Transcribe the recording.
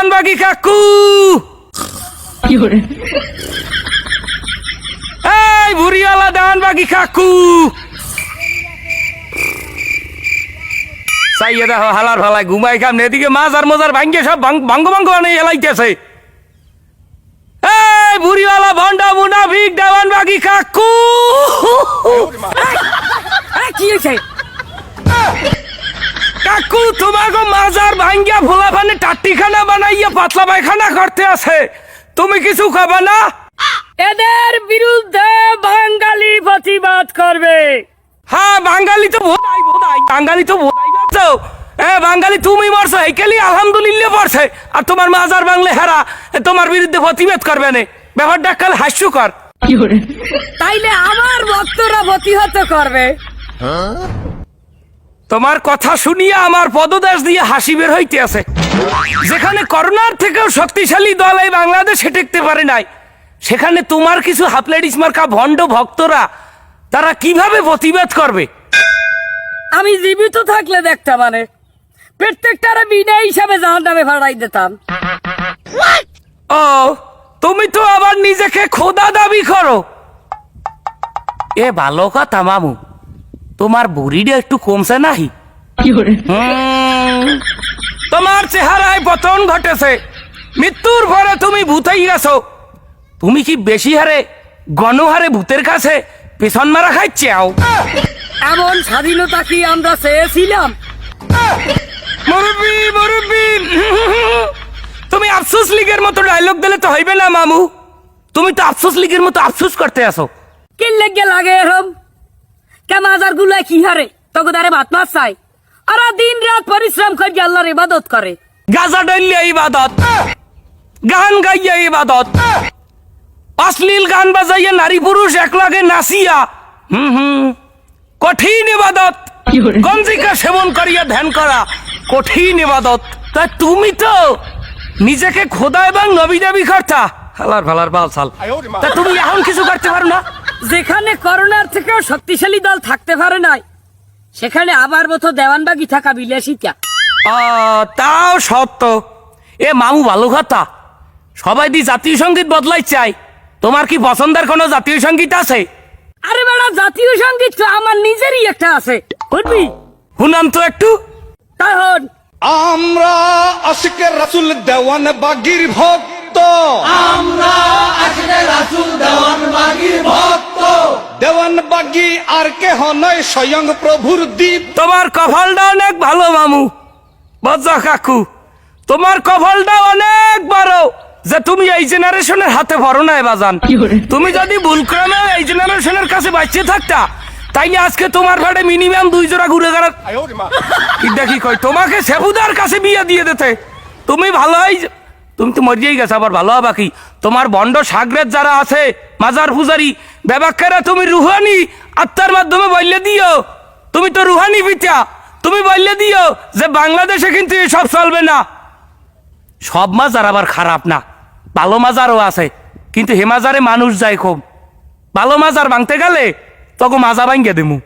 দেওয়ানবাগি কাকু, এই বুড়িওয়ালা দেওয়ানবাগি কাকু, চাইয়ে দেখো হালার ফালায় ঘুমাই খাম, এদিকে মাজার মজার ভাঙ্গে সব ভাঙ্গ ভাঙ্গ বানিয়ে এলাইতেছে। এই বুড়িওয়ালা ভন্ডা মুনাফিক দেওয়ানবাগি কাকু, কি হয়েছে? কাকু তোমাকে মাজার ভাঙ্গিয়া ভোলা পানে টাট্টিখানা বানাইয়া পাতলা পায়খানা করতে আছে, তুমি কিছু খাবা না? এদের বিরুদ্ধে বাঙালি প্রতিবাদ করবে। হ্যাঁ বাঙালি তো বোধাই বাঙালি তো বোধাই পারছো। বাঙালি তুমি মরছো এইকালি আলহামদুলিল্লাহ পড়ছে, আর তোমার মাজার বাংলে হেরা তোমার বিরুদ্ধে প্রতিবাদ করবে না, ব্যাপারটা কাল হাস্যকর। তাইলে আমার ভক্তরা প্রতিহত করবে। তোমার কথা শুনিয়া আমার পদদেশ দিয়ে হাসি বের হইতে আছে। যেখানে করোনার থেকেও শক্তিশালী দল এই বাংলাদেশে টেকতে পারে নাই, সেখানে তোমার কিছু হাফলেডিস মার্কা ভণ্ড ভক্তরা তারা কিভাবে প্রতিবাদ করবে? আমি জীবিত থাকলে দেখতে মানে প্রত্যেকটারে বিনা হিসাবে জাহান্নামে ভাড়াই দিতাম। ও তুমি তো আবার নিজেকে খোদা দাবি করো। এ ভালো কথা মামু, তোমার বুড়িটা একটু কমছে নাহি? তোমার চেহারায় পতন ঘটেছে, মৃত্যুর পরে তুমি ভূতেই গেছো। তুমি কি বেশি হারে গণহারে ভূতের কাছে পেছন মারা খাইছাও? এমন স্বাধীনতা কি আমরা চেয়েছিলাম? মুরব্বি মুরব্বি, তুমি আফসোস লীগের মতো ডায়লগ দিলে তো হইবে না মামু। তুমি তো আফসোস লীগের মতো আফসোস করতে আসো। কি লেগে লাগে এরম? কে মাজার গুলায় কি হারে তগদারে ভাত মাছ চাই, আর দিন রাত পরিশ্রম করে আল্লাহর ইবাদত করে। গাজা ডাইলে ইবাদত, গান গাইয়া ইবাদত, অশ্লীল গান বাজাইয়া নারী পুরুষ একলাগে নাচিয়া কঠিন ইবাদত, গঞ্জিকা সেবন করিয়া ধ্যান করা কঠিন ইবাদত। তা তুমি তো নিজেকে খোদা এবং নবী দাবি করতা, হালার ভালার বাল সাল। তা তুমি এখন কিছু করতে পারো না? যেখানে করোনার থেকেও শক্তিশালী দল থাকতে পারে নাই, সেখানে আবার মতো দেওয়ানবাগি থাকা বিলাসিতা। তাও সত্য। এ মামু ভালো কথা, সবাই দি জাতীয় সঙ্গীত বদলাই চাই। তোমার কি পছন্দের কোনো জাতীয় সঙ্গীত আছে? আরে বেড়া, জাতীয় সঙ্গীত তো আমার নিজেরই একটা আছে, বুঝবি? শুনাম তো একটু। তখন আমরা আশিকে রাসূল দেওয়ানবাগির ভক্ত, আমরা আশিকে রাসূল দেওয়ানবাগির ভক্ত, দেওয়ানবাগি আর কেহ নয় স্বয়ং প্রভুর দ্বীপ। তোমার কপালটা অনেক ভালো মামু, বজ্জা কাকু, তোমার কপালটা অনেক বড় যে তুমি এই জেনারেশনের হাতে পড়ো না বাজান। তুমি যদি ভুলক্রমে এই জেনারেশনের কাছে বাঁচিয়ে থাকতা, তাইলে আজকে তোমার ভাড়ে মিনিমাম 2 জোড়া ঘুরে গেলাম। দেখি কই তোমাকে সেবুদার কাছে বিয়ে দিয়ে দিতে। তুমি ভালো হয়, তুমি তো মরিয়েই গেছো, আবার ভালো হবা কি? তোমার বন্ড সাগরের যারা আছে মাজার পূজারি ব্যবাক্কেরা, তুমি রুহানি আত্মার মাধ্যমে বললে দিও, তুমি তো রুহানি পিতা, তুমি বললে দিও যে বাংলাদেশে কিন্তু এসব চলবে না। সব মাজার আবার খারাপ না, ভালো মাজারও আছে, কিন্তু হে মাজারে মানুষ যায় খুব। ভালো মাজার ভাঙতে গেলে তখন মাজা ভাঙ্গে দেবো।